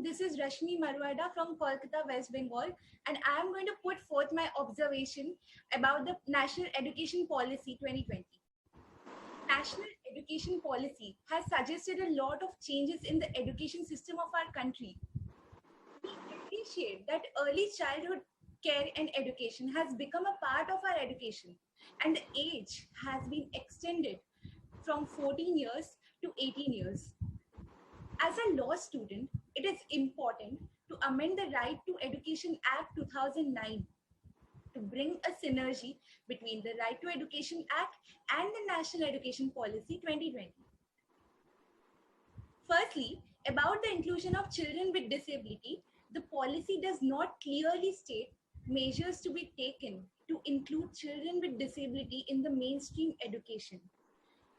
This is Reshmi from Kolkata, West Bengal, and I am going to put forth my observation about the National Education Policy 2020. National Education Policy has suggested a lot of changes in the education system of our country. We appreciate that early childhood care and education has become a part of our education, and the age has been extended from 14 years to 18 years. As a law student, it is important to amend the Right to Education Act 2009 to bring a synergy between the Right to Education Act and the National Education Policy 2020. Firstly, about the inclusion of children with disability, the policy does not clearly state measures to be taken to include children with disability in the mainstream education.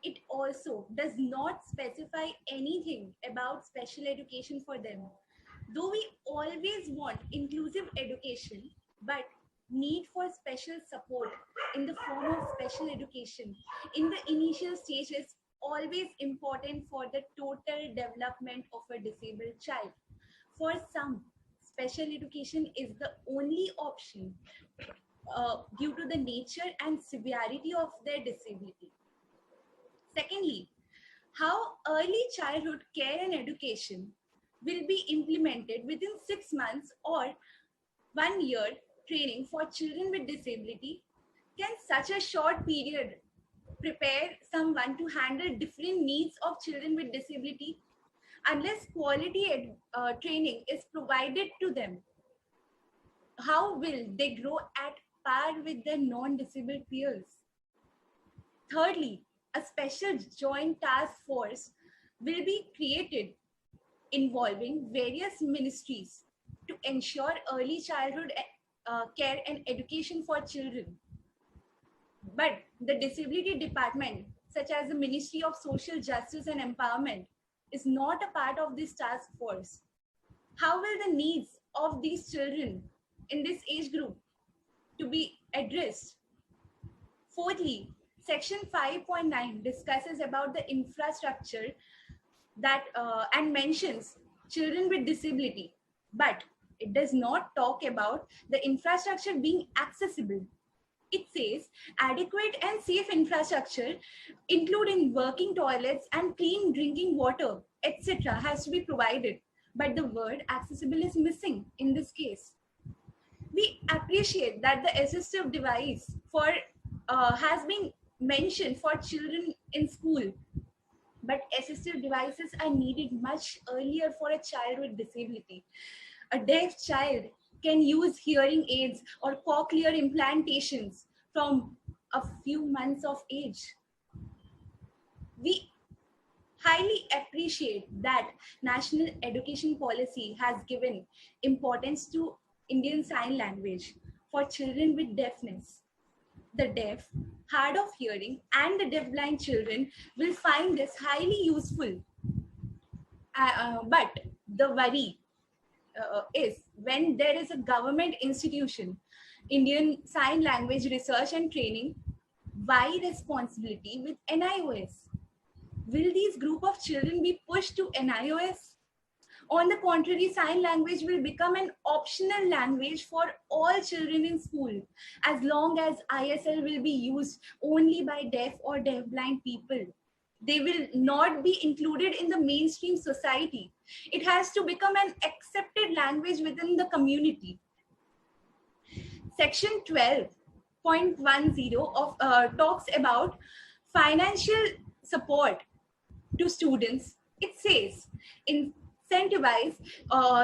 It also does not specify anything about special education for them. Though we always want inclusive education, but need for special support in the form of special education in the initial stage is always important for the total development of a disabled child. For some, special education is the only option due to the nature and severity of their disability. Secondly, how early childhood care and education will be implemented within 6 months or 1 year training for children with disability. Can such a short period prepare someone to handle different needs of children with disability? Unless quality training is provided to them, how will they grow at par with their non-disabled peers? Thirdly, a special joint task force will be created involving various ministries to ensure early childhood care and education for children. But the disability department, such as the Ministry of Social Justice and Empowerment, is not a part of this task force. How will the needs of these children in this age group to be addressed? Fourthly, Section 5.9 discusses about the infrastructure that and mentions children with disability, but it does not talk about the infrastructure being accessible. It says adequate and safe infrastructure, including working toilets and clean drinking water, etc., has to be provided, but the word accessible is missing in this case. We appreciate that the assistive device has been mentioned for children in school, but assistive devices are needed much earlier for a child with disability. A deaf child can use hearing aids or cochlear implantations from a few months of age. We highly appreciate that National Education Policy has given importance to Indian Sign Language for children with deafness. The deaf, hard of hearing, and the deafblind children will find this highly useful. But the worry is when there is a government institution, Indian Sign Language Research and Training, why responsibility with NIOS? Will these group of children be pushed to NIOS? On the contrary, sign language will become an optional language for all children in school, as long as ISL will be used only by deaf or deafblind people. They will not be included in the mainstream society. It has to become an accepted language within the community. Section 12.10 of talks about financial support to students. It says, incentivize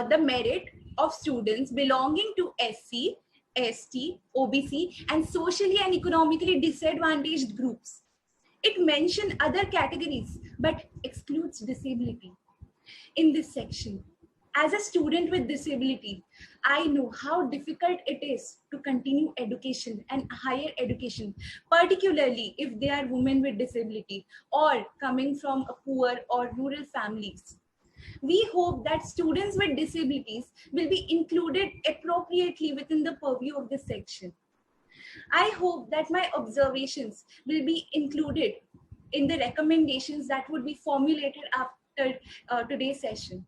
the merit of students belonging to SC, ST, OBC, and socially and economically disadvantaged groups. It mentions other categories, but excludes disability. In this section, as a student with disability, I know how difficult it is to continue education and higher education, particularly if they are women with disability or coming from a poor or rural families. We hope that students with disabilities will be included appropriately within the purview of this section. I hope that my observations will be included in the recommendations that would be formulated after today's session.